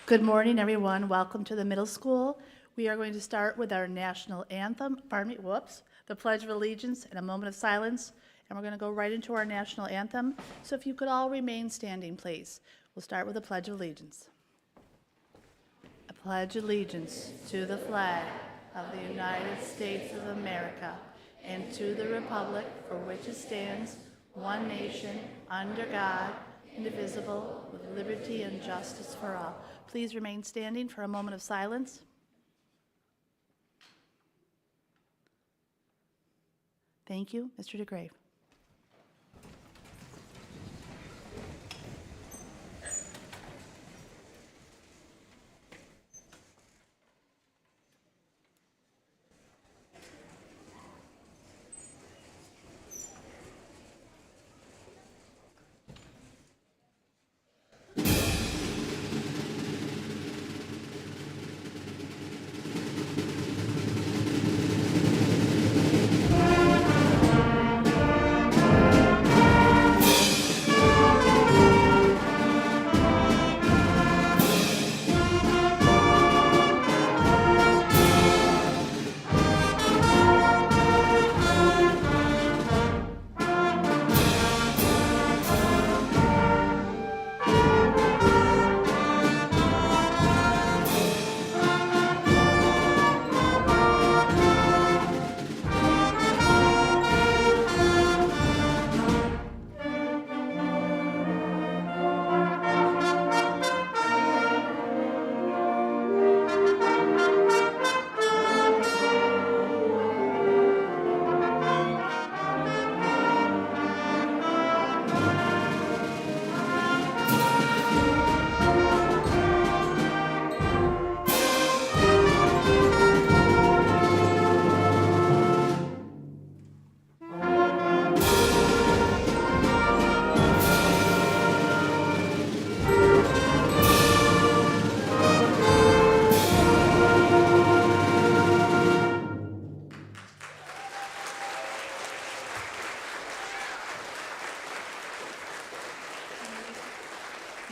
Good morning, everyone. Welcome to the middle school. We are going to start with our national anthem, the Pledge of Allegiance, and a moment of silence, and we're going to go right into our national anthem. So if you could all remain standing, please. We'll start with the Pledge of Allegiance. I pledge allegiance to the flag of the United States of America and to the republic for which it stands, one nation, under God, indivisible, with liberty and justice for all. Please remain standing for a moment of silence. Thank you. Mr. DeGrave.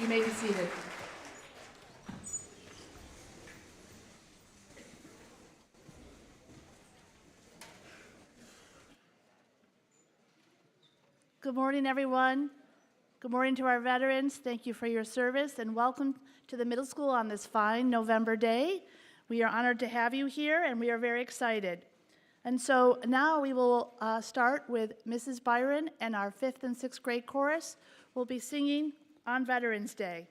You may be seated. Good morning, everyone. Good morning to our veterans. Thank you for your service and welcome to the middle school on this fine November day. We are honored to have you here and we are very excited. And so now we will start with Mrs. Byron and our 5th and 6th grade chorus will be singing on Veterans Day.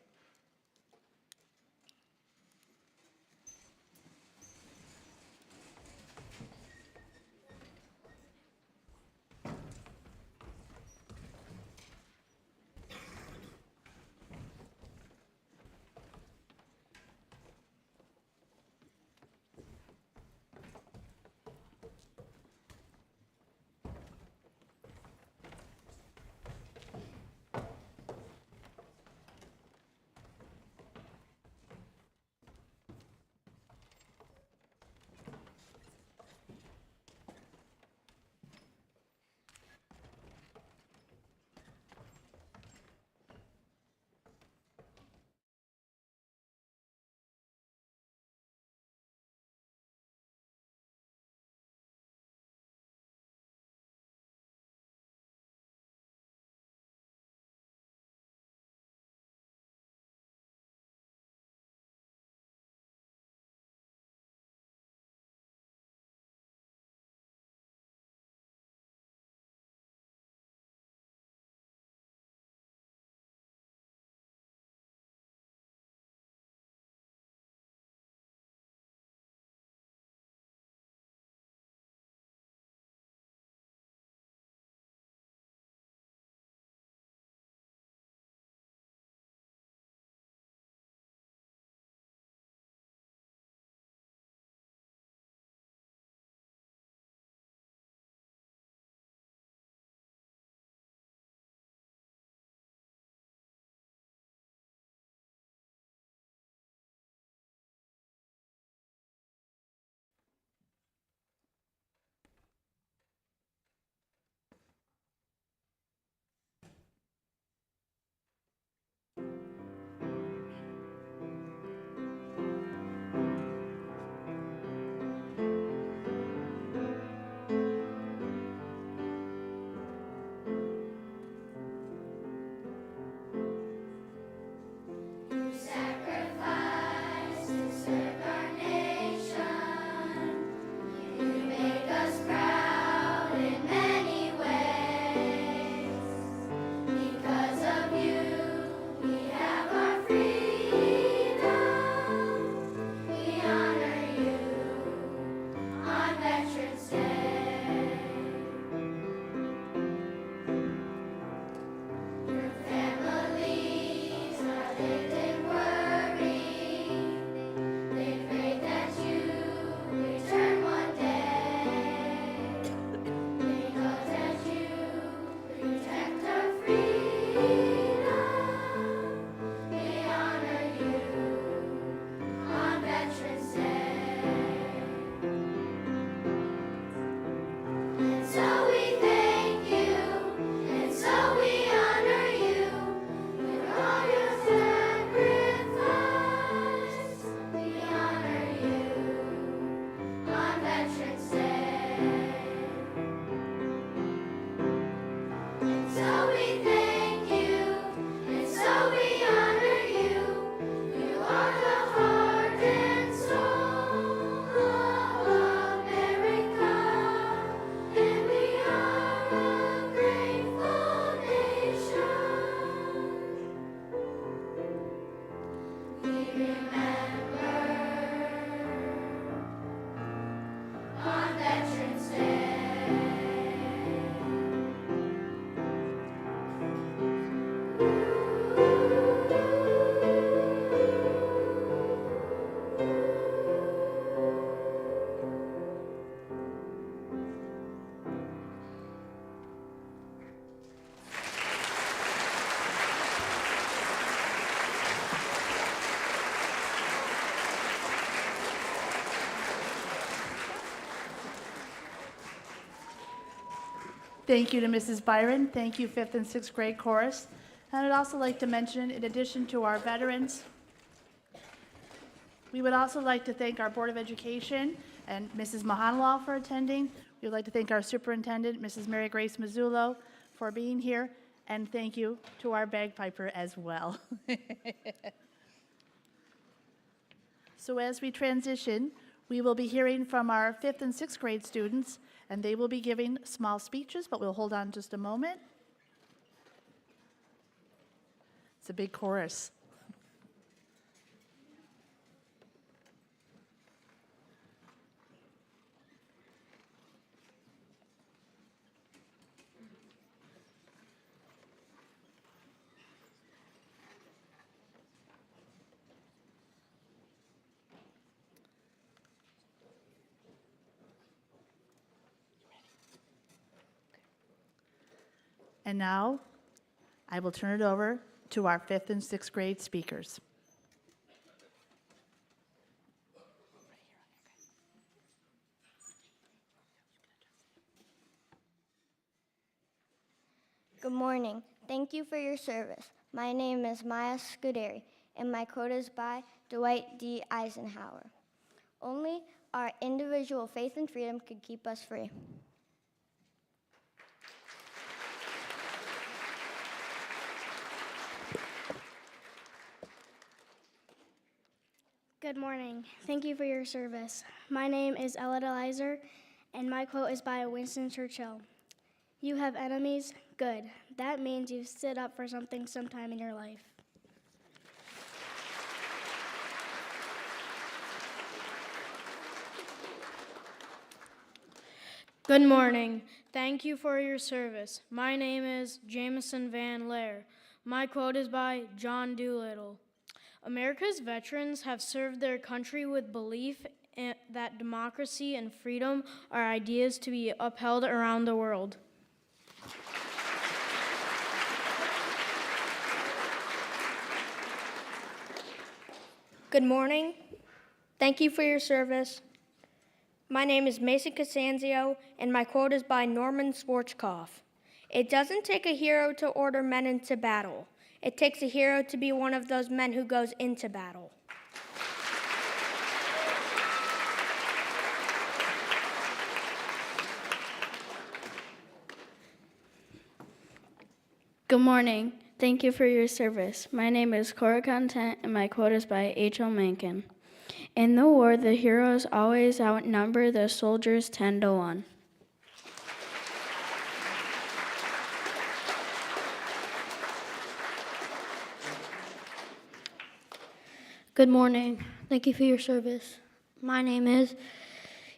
Thank you to Mrs. Byron. Thank you, 5th and 6th grade chorus. And I'd also like to mention, in addition to our veterans, we would also like to thank our Board of Education and Mrs. Mahanalal for attending. We would like to thank our superintendent, Mrs. Mary Grace Mazzullo, for being here. And thank you to our bagpiper as well. So as we transition, we will be hearing from our 5th and 6th grade students, and they will be giving small speeches, but we'll hold on just a moment. It's a big chorus. And now, I will turn it over to our 5th and 6th grade speakers. Good morning. Thank you for your service. My name is Maya Scuderi, and my quote is by Dwight D. Eisenhower. Only our individual faith and freedom could keep us free. Good morning. Thank you for your service. My name is Ella Delizer, and my quote is by Winston Churchill. You have enemies? Good. That means you've stood up for something sometime in your life. Good morning. Thank you for your service. My name is Jameson Van Lair. My quote is by John Doolittle. America's veterans have served their country with belief that democracy and freedom are ideas to be upheld around the world. Good morning. Thank you for your service. My name is Mason Costanzio, and my quote is by Norman Schwarzkopf. It doesn't take a hero to order men into battle. It takes a hero to be one of those men who goes into battle. Good morning. Thank you for your service. My name is Cora Content, and my quote is by H.L. Mencken. In the war, the heroes always outnumber the soldiers 10 to 1. Good morning. Thank you for your service. My name is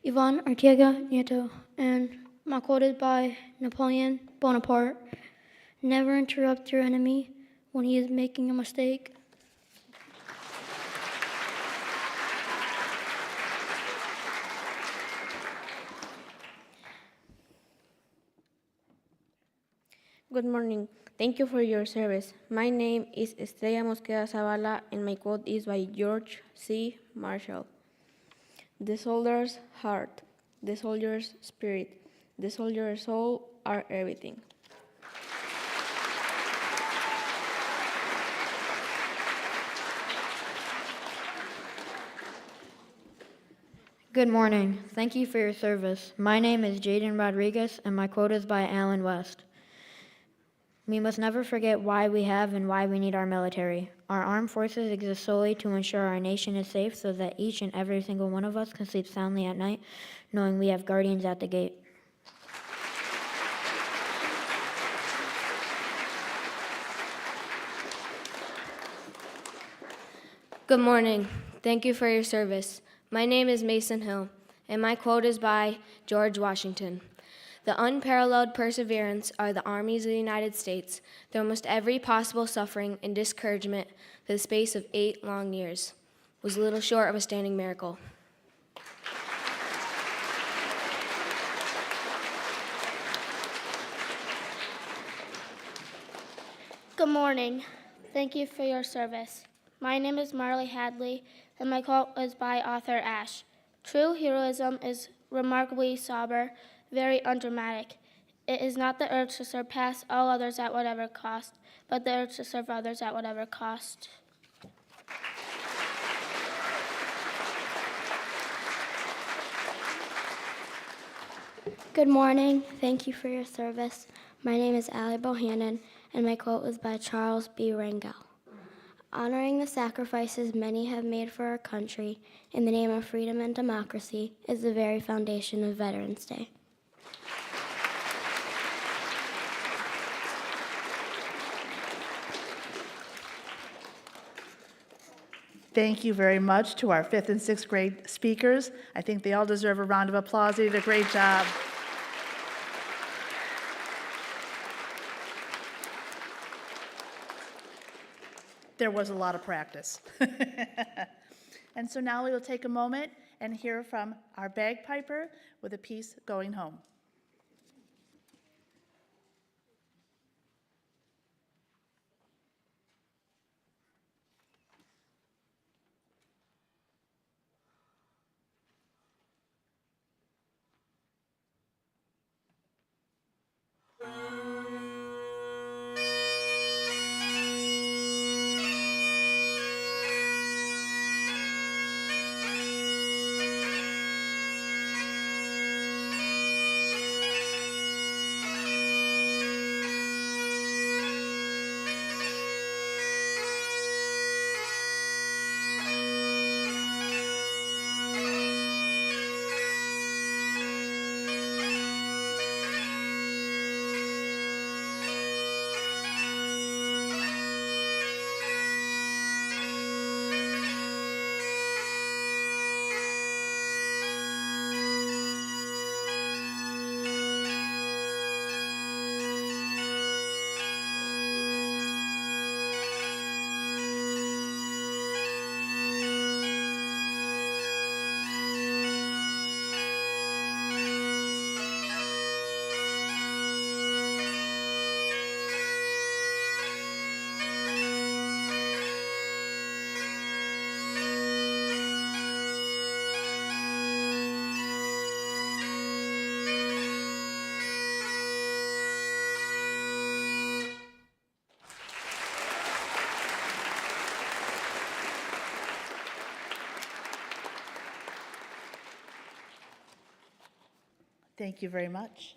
Ivan Arteaga Nieto, and my quote is by Napoleon Bonaparte. Never interrupt your enemy when he is making a mistake. Good morning. Thank you for your service. My name is Estrella Mosqueda Zavala, and my quote is by George C. Marshall. The soldier's heart, the soldier's spirit, the soldier's soul are everything. Good morning. Thank you for your service. My name is Jaden Rodriguez, and my quote is by Alan West. We must never forget why we have and why we need our military. Our armed forces exist solely to ensure our nation is safe so that each and every single one of us can sleep soundly at night, knowing we have guardians at the gate. Good morning. Thank you for your service. My name is Mason Hill, and my quote is by George Washington. The unparalleled perseverance of the armies of the United States through almost every possible suffering and discouragement for the space of 8 long years was little short of a standing miracle. Good morning. Thank you for your service. My name is Marley Hadley, and my quote is by Arthur Ashe. True heroism is remarkably sober, very undramatic. It is not the urge to surpass all others at whatever cost, but the urge to serve others at whatever cost. Good morning. Thank you for your service. My name is Allie Bohannon, and my quote was by Charles B. Rangel. Honoring the sacrifices many have made for our country in the name of freedom and democracy is the very foundation of Veterans Day. Thank you very much to our 5th and 6th grade speakers. I think they all deserve a round of applause. They did a great job. There was a lot of practice. And so now we will take a moment and hear from our bagpiper with a piece, Going Home. Thank you very much.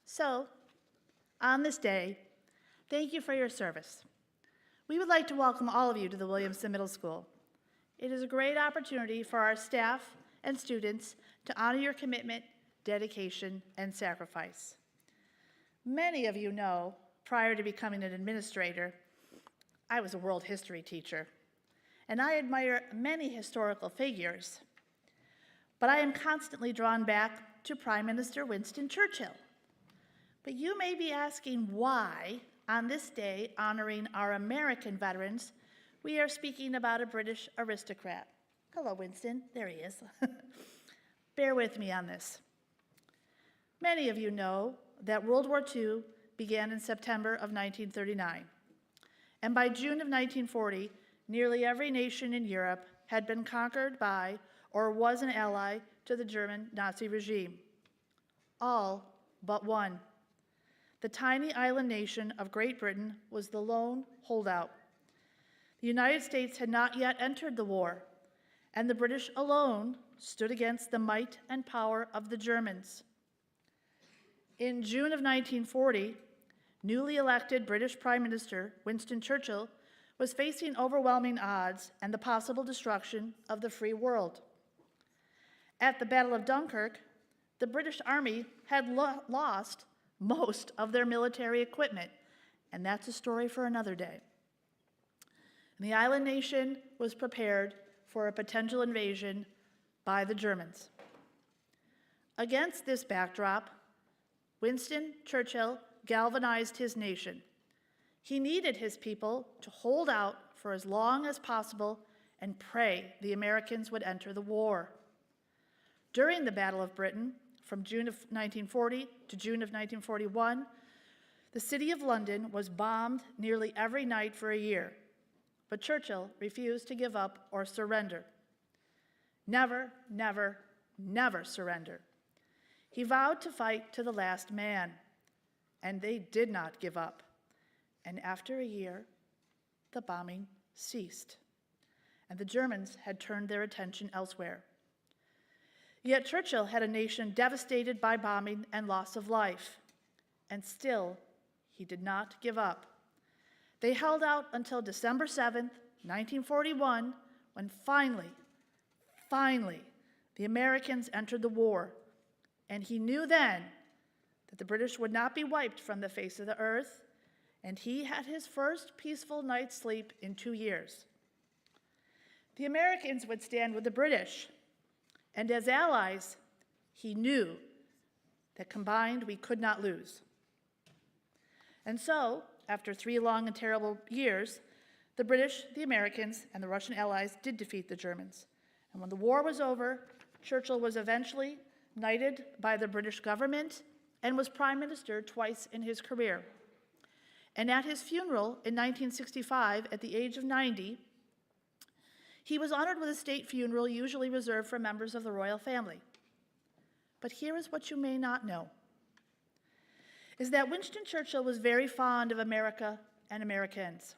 So, on this day, thank you for your service. We would like to welcome all of you to the Williamson Middle School. It is a great opportunity for our staff and students to honor your commitment, dedication, and sacrifice. Many of you know, prior to becoming an administrator, I was a world history teacher, and I admire many historical figures, but I am constantly drawn back to Prime Minister Winston Churchill. But you may be asking why, on this day honoring our American veterans, we are speaking about a British aristocrat. Hello, Winston. There he is. Bear with me on this. Many of you know that World War II began in September of 1939, and by June of 1940, nearly every nation in Europe had been conquered by or was an ally to the German Nazi regime. All but one. The tiny island nation of Great Britain was the lone holdout. The United States had not yet entered the war, and the British alone stood against the might and power of the Germans. In June of 1940, newly elected British Prime Minister Winston Churchill was facing overwhelming odds and the possible destruction of the free world. At the Battle of Dunkirk, the British Army had lost most of their military equipment, and that's a story for another day. And the island nation was prepared for a potential invasion by the Germans. Against this backdrop, Winston Churchill galvanized his nation. He needed his people to hold out for as long as possible and pray the Americans would enter the war. During the Battle of Britain, from June of 1940 to June of 1941, the city of London was bombed nearly every night for a year, but Churchill refused to give up or surrender. Never, never, never surrender. He vowed to fight to the last man, and they did not give up. And after a year, the bombing ceased, and the Germans had turned their attention elsewhere. Yet Churchill had a nation devastated by bombing and loss of life, and still he did not give up. They held out until December 7th, 1941, when finally, the Americans entered the war, and he knew then that the British would not be wiped from the face of the earth, and he had his first peaceful night's sleep in 2 years. The Americans would stand with the British, and as allies, he knew that combined we could not lose. And so, after 3 long and terrible years, the British, the Americans, and the Russian allies did defeat the Germans. And when the war was over, Churchill was eventually knighted by the British government and was prime minister twice in his career. And at his funeral in 1965, at the age of 90, he was honored with a state funeral usually reserved for members of the royal family. But here is what you may not know, is that Winston Churchill was very fond of America and Americans.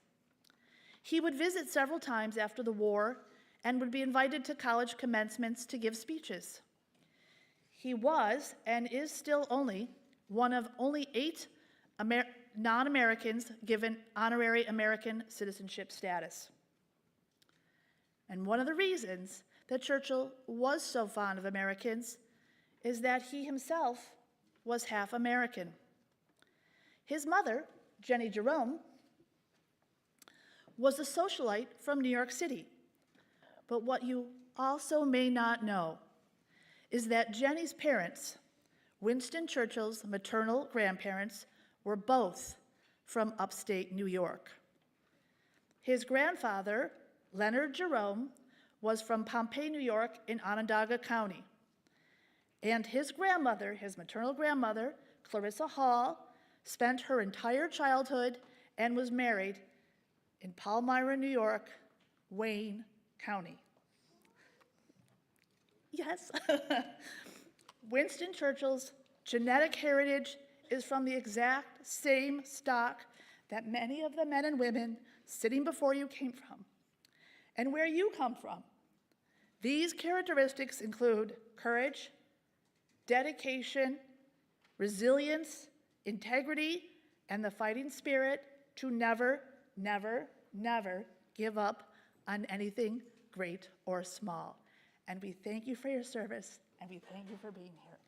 He would visit several times after the war and would be invited to college commencements to give speeches. He was, and is still only, one of only 8 non-Americans given honorary American citizenship status. And one of the reasons that Churchill was so fond of Americans is that he himself was half American. His mother, Jenny Jerome, was a socialite from New York City. But what you also may not know is that Jenny's parents, Winston Churchill's maternal grandparents, were both from upstate New York. His grandfather, Leonard Jerome, was from Pompey, New York in Onondaga County. And his grandmother, his maternal grandmother, Clarissa Hall, spent her entire childhood and was married in Palmyra, New York, Wayne County. Yes. Winston Churchill's genetic heritage is from the exact same stock that many of the men and women sitting before you came from, and where you come from. These characteristics include courage, dedication, resilience, integrity, and the fighting spirit to never, never, never give up on anything great or small. And we thank you for your service, and we thank you for being here.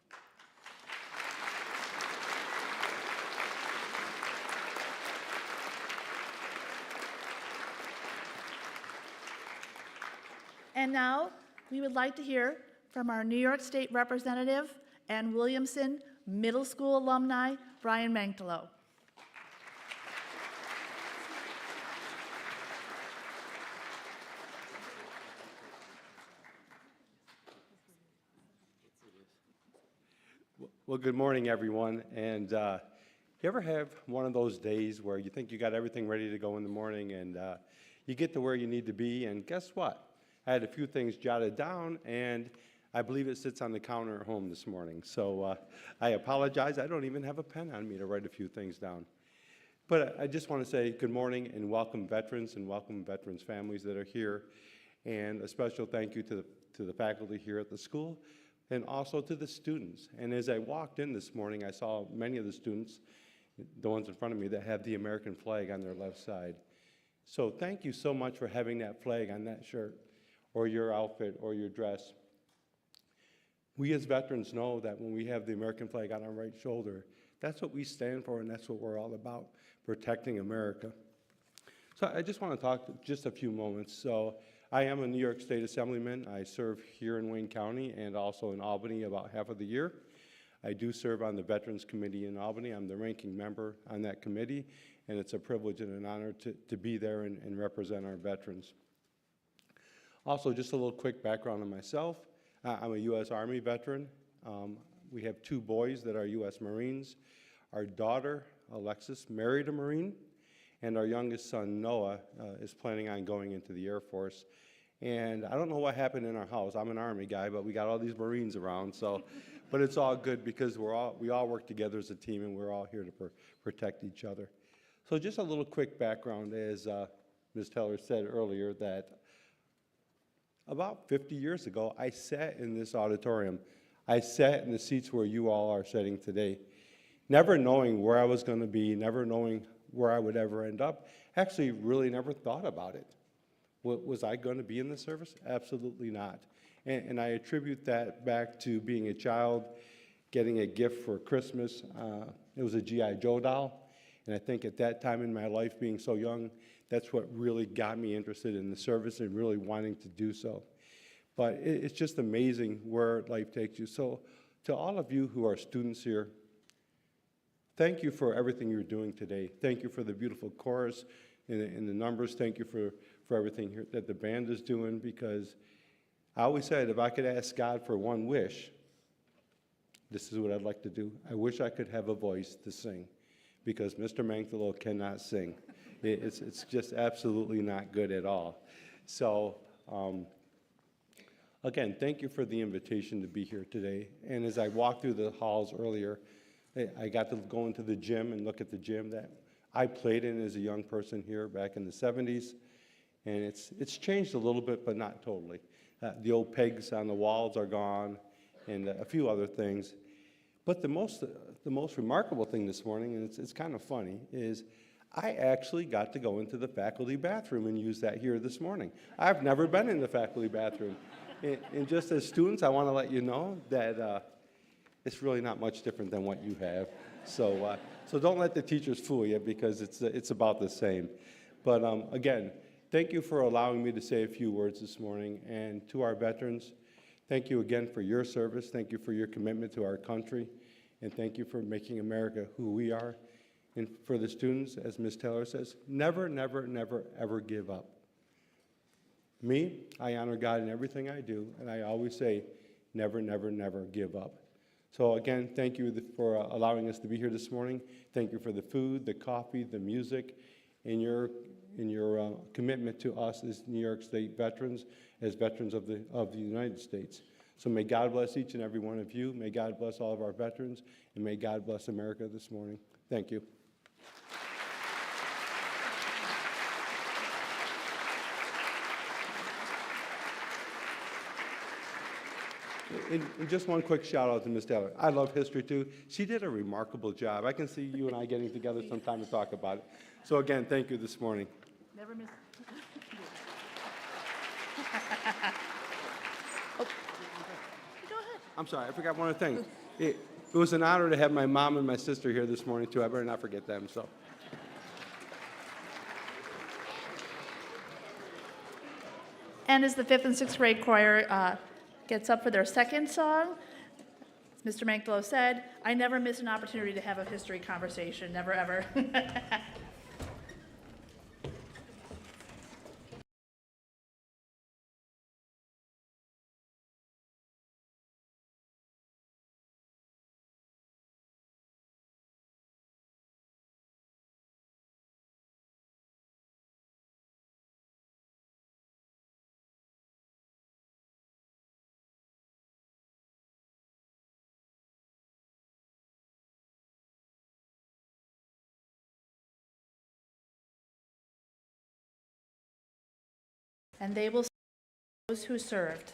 And now, we would like to hear from our New York State Representative and Williamson Middle School alumni, Brian Mangtalo. Well, good morning, everyone. And you ever have one of those days where you think you got everything ready to go in the morning and you get to where you need to be, and guess what? I had a few things jotted down, and I believe it sits on the counter at home this morning. So I apologize. I don't even have a pen on me to write a few things down. But I just want to say good morning and welcome veterans families that are here. And a special thank you to the faculty here at the school, and also to the students. And as I walked in this morning, I saw many of the students, the ones in front of me, that have the American flag on their left side. So thank you so much for having that flag on that shirt, or your outfit, or your dress. We as veterans know that when we have the American flag on our right shoulder, that's what we stand for, and that's what we're all about, protecting America. So I just want to talk just a few moments. So I am a New York State Assemblyman. I serve here in Wayne County and also in Albany about half of the year. I do serve on the Veterans Committee in Albany. I'm the ranking member on that committee, and it's a privilege and an honor to be there and represent our veterans. Also, just a little quick background on myself. I'm a U.S. Army veteran. We have 2 boys that are U.S. Marines. Our daughter, Alexis, married a Marine. And our youngest son, Noah, is planning on going into the Air Force. And I don't know what happened in our house. I'm an Army guy, but we got all these Marines around. So, but it's all good because we all work together as a team, and we're all here to protect each other. So just a little quick background, as Ms. Teller said earlier, that about 50 years ago, I sat in this auditorium. I sat in the seats where you all are sitting today, never knowing where I was going to be, never knowing where I would ever end up. Actually, really never thought about it. Was I going to be in the service? Absolutely not. And I attribute that back to being a child, getting a gift for Christmas. It was a G.I. Joe doll. And I think at that time in my life, being so young, that's what really got me interested in the service and really wanting to do so. But it's just amazing where life takes you. So to all of you who are students here, thank you for everything you're doing today. Thank you for the beautiful chorus and the numbers. Thank you for everything here that the band is doing, because I always said if I could ask God for one wish, this is what I'd like to do. I wish I could have a voice to sing, because Mr. Mangtolo cannot sing. It's just absolutely not good at all. So again, thank you for the invitation to be here today. And as I walked through the halls earlier, I got to go into the gym and look at the gym that I played in as a young person here back in the 70s. And it's changed a little bit, but not totally. The old pegs on the walls are gone, and a few other things. But the most remarkable thing this morning, and it's kind of funny, is I actually got to go into the faculty bathroom and use that here this morning. I've never been in the faculty bathroom. And just as students, I want to let you know that it's really not much different than what you have. So don't let the teachers fool you, because it's about the same. But again, thank you for allowing me to say a few words this morning. And to our veterans, thank you again for your service. Thank you for your commitment to our country. And thank you for making America who we are. And for the students, as Ms. Taylor says, never, never, never, ever give up. Me, I honor God in everything I do, and I always say, never, never, never give up. So again, thank you for allowing us to be here this morning. Thank you for the food, the coffee, the music, and your commitment to us as New York State veterans, as veterans of the United States. So may God bless each and every one of you. May God bless all of our veterans, and may God bless America this morning. Thank you. And just one quick shout out to Ms. Taylor. I love history too. She did a remarkable job. I can see you and I getting together sometime to talk about it. So again, thank you this morning. Never miss. Oh, go ahead. I'm sorry, I forgot one other thing. It was an honor to have my mom and my sister here this morning too. I better not forget them. So. And as the 5th and 6th grade choir gets up for their second song, Mr. Mangtolo said, I never miss an opportunity to have a history conversation, never ever. and they will serve those who served.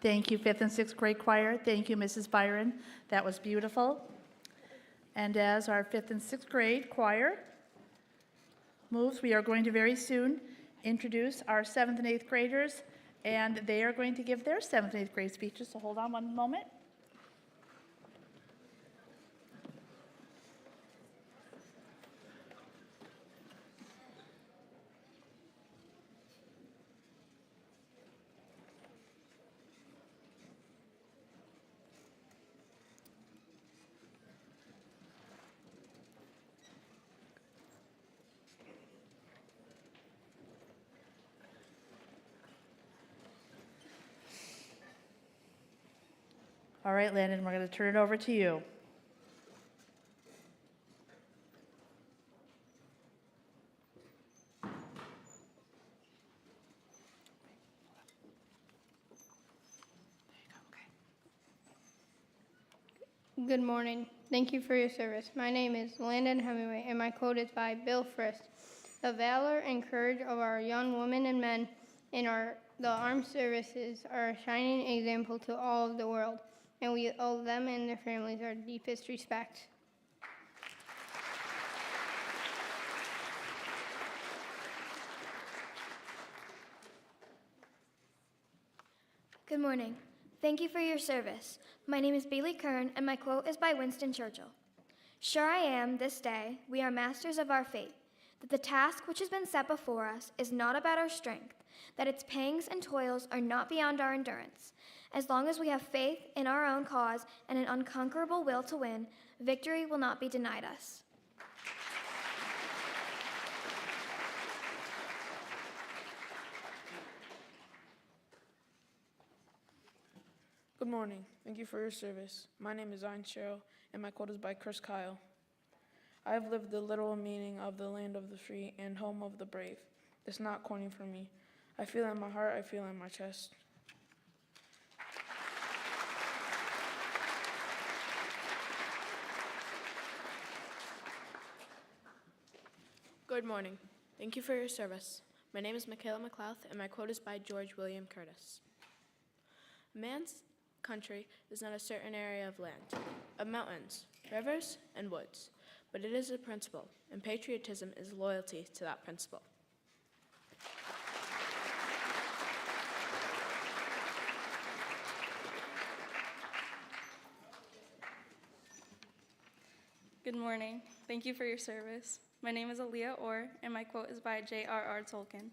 Thank you, 5th and 6th grade choir. Thank you, Mrs. Byron. That was beautiful. And as our 5th and 6th grade choir moves, we are going to very soon introduce our 7th and 8th graders, and they are going to give their 7th and 8th grade speeches, so hold on one moment. All right, Landon, we're going to turn it over to you. Good morning. Thank you for your service. My name is Landon Hemingway, and my quote is by Bill Frist. The valor and courage of our young women and men in the armed services are a shining example to all of the world, and we owe them and their families our deepest respect. Good morning. Thank you for your service. My name is Bailey Kern, and my quote is by Winston Churchill. Sure I am, this day, we are masters of our fate, that the task which has been set before us is not about our strength, that its pangs and toils are not beyond our endurance. As long as we have faith in our own cause and an unconquerable will to win, victory will not be denied us. Good morning. Thank you for your service. My name is Zion Cheryl, and my quote is by Chris Kyle. I have lived the literal meaning of the land of the free and home of the brave. It's not corny for me. I feel it in my heart, I feel it in my chest. Good morning. Thank you for your service. My name is Michaela McLeod, and my quote is by George William Curtis. Man's country is not a certain area of land, of mountains, rivers, and woods, but it is a principle, and patriotism is loyalty to that principle. Good morning. Thank you for your service. My name is Aaliyah Orr, and my quote is by J.R.R. Tolkien.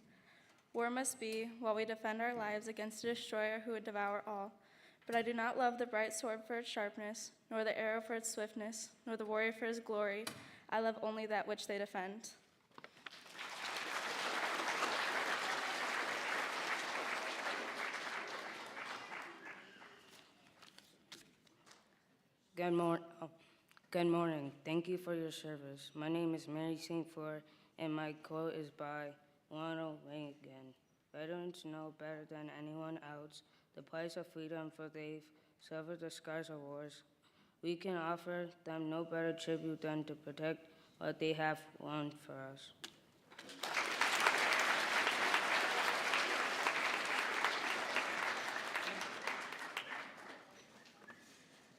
War must be while we defend our lives against a destroyer who would devour all. But I do not love the bright sword for its sharpness, nor the arrow for its swiftness, nor the warrior for his glory. I love only that which they defend. Good morning. Thank you for your service. My name is Mary St. Fleur, and my quote is by Ronald Reagan. Veterans know better than anyone else the price of freedom, for they've suffered the scars of wars. We can offer them no better tribute than to protect what they have won for us.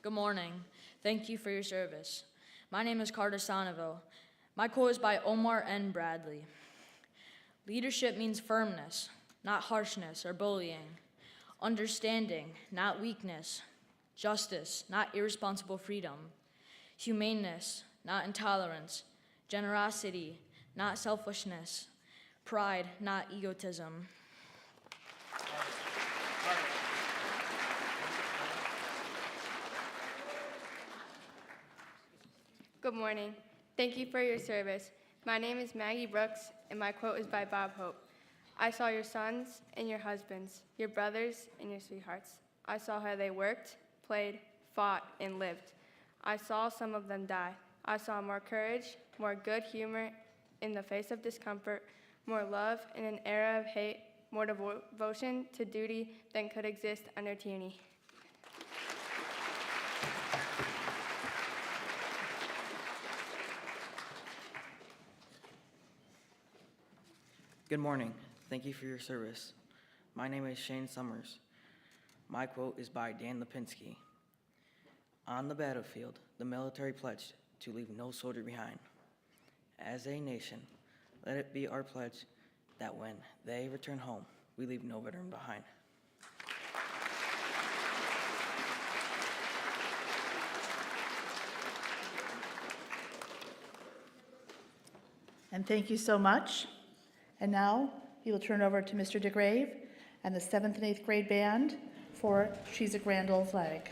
Good morning. Thank you for your service. My name is Carter Sonneville. My quote is by Omar N. Bradley. Leadership means firmness, not harshness or bullying. Understanding, not weakness. Justice, not irresponsible freedom. Humaneness, not intolerance. Generosity, not selfishness. Pride, not egotism. Good morning. Thank you for your service. My name is Maggie Brooks, and my quote is by Bob Hope. I saw your sons and your husbands, your brothers and your sweethearts. I saw how they worked, played, fought, and lived. I saw some of them die. I saw more courage, more good humor in the face of discomfort, more love in an era of hate, more devotion to duty than could exist under tyranny. Good morning. Thank you for your service. My name is Shane Summers. My quote is by Dan Lipinski. On the battlefield, the military pledged to leave no soldier behind. As a nation, let it be our pledge that when they return home, we leave no veteran behind. And thank you so much. And now he will turn over to Mr. DeGrave and the 7th and 8th grade band for She's a Grand Old Flag.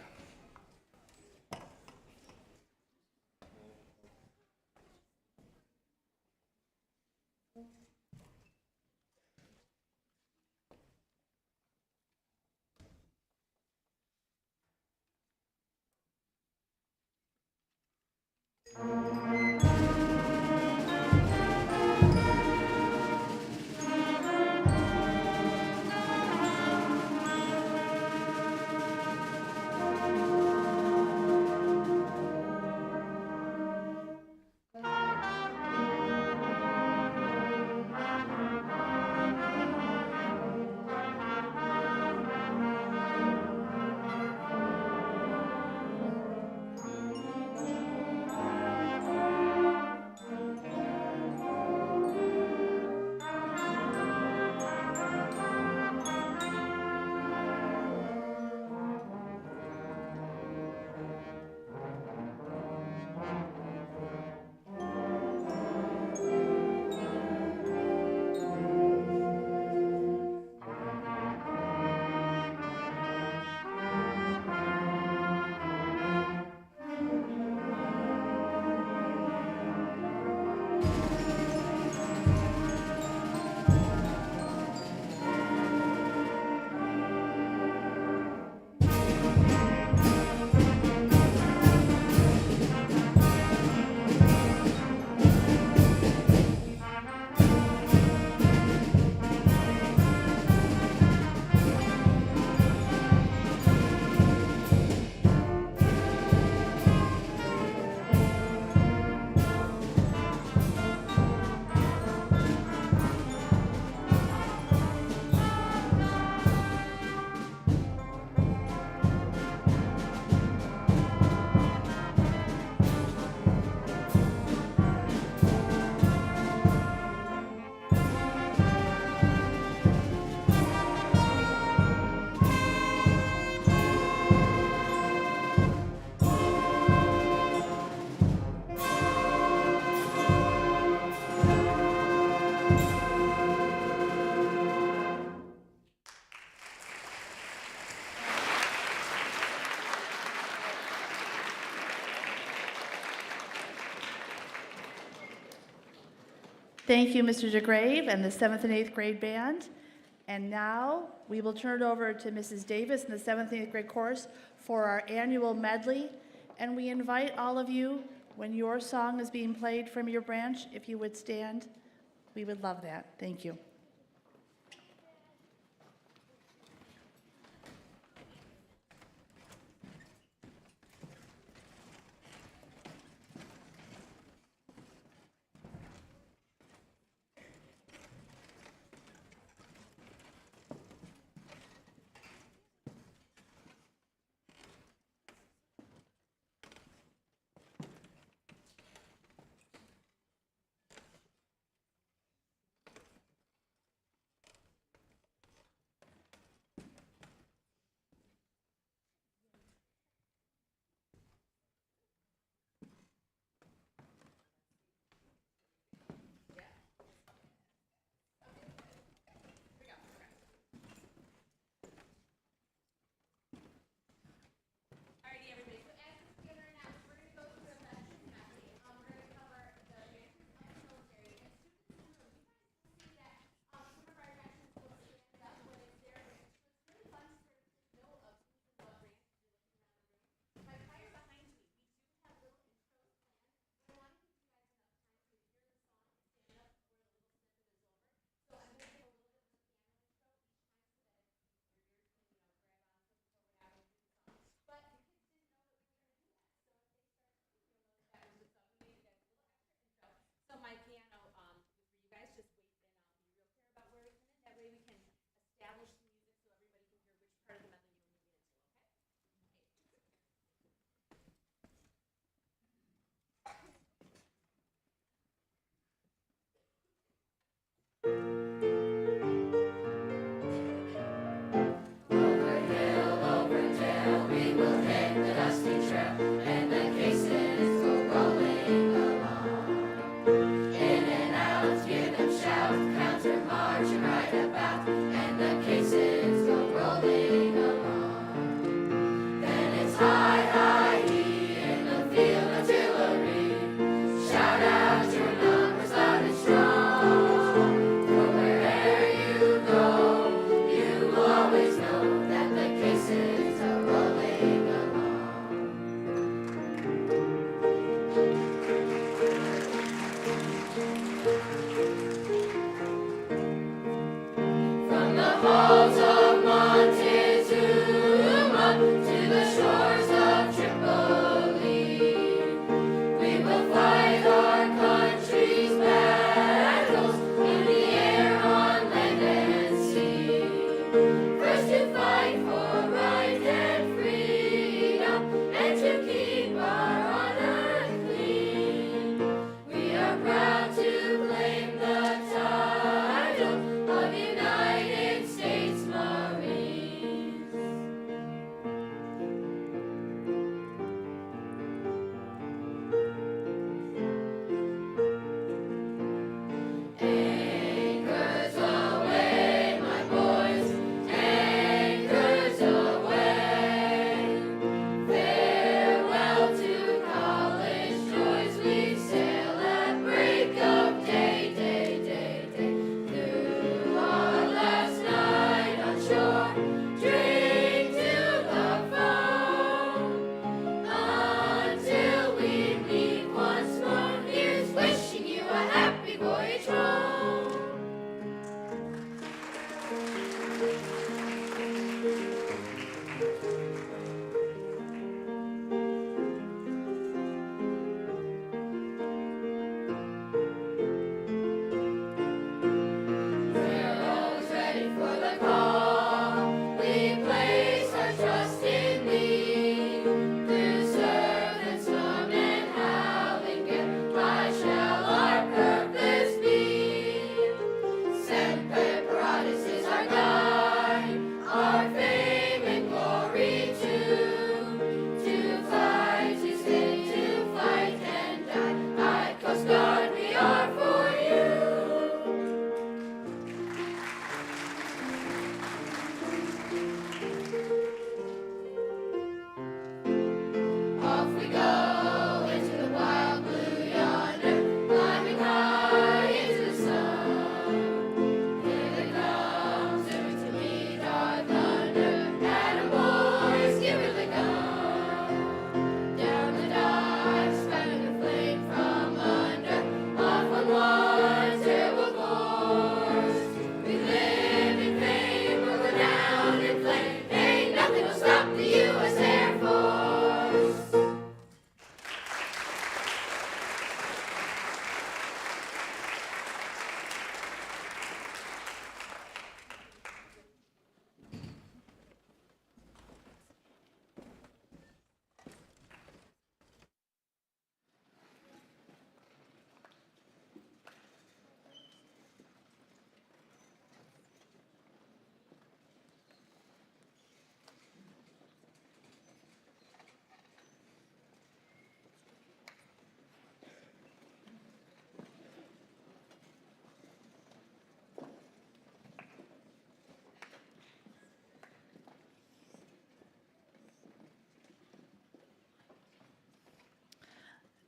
Thank you, Mr. DeGrave and the 7th and 8th grade band. And now we will turn it over to Mrs. Davis and the 7th and 8th grade chorus for our annual medley. And we invite all of you, when your song is being played from your branch, if you would stand, we would love that. Thank you.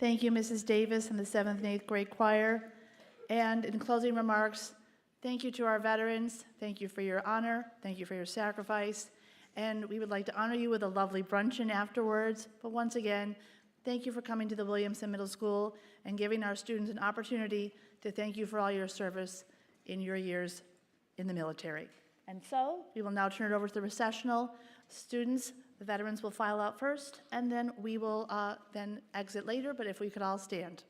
Thank you, Mrs. Davis and the 7th and 8th grade choir. And in closing remarks, thank you to our veterans. Thank you for your honor. Thank you for your sacrifice. And we would like to honor you with a lovely bruncheon afterwards. But once again, thank you for coming to the Williamson Middle School and giving our students an opportunity to thank you for all your service in your years in the military. And so we will now turn it over to the recessional. Students, the veterans will file out first, and then we will then exit later, but if we could all stand.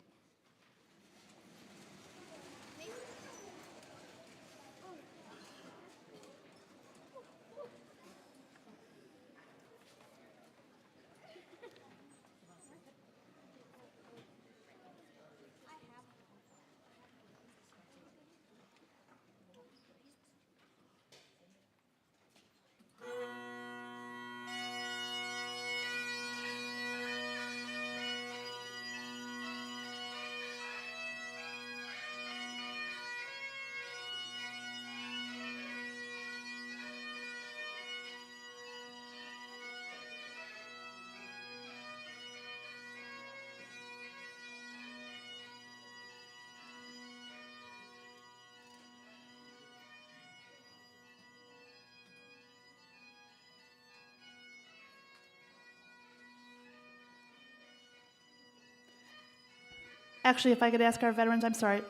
Actually, if I could ask our veterans, I'm sorry,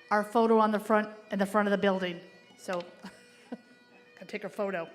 our photo on the front, in the front of the building. So, gotta take a photo.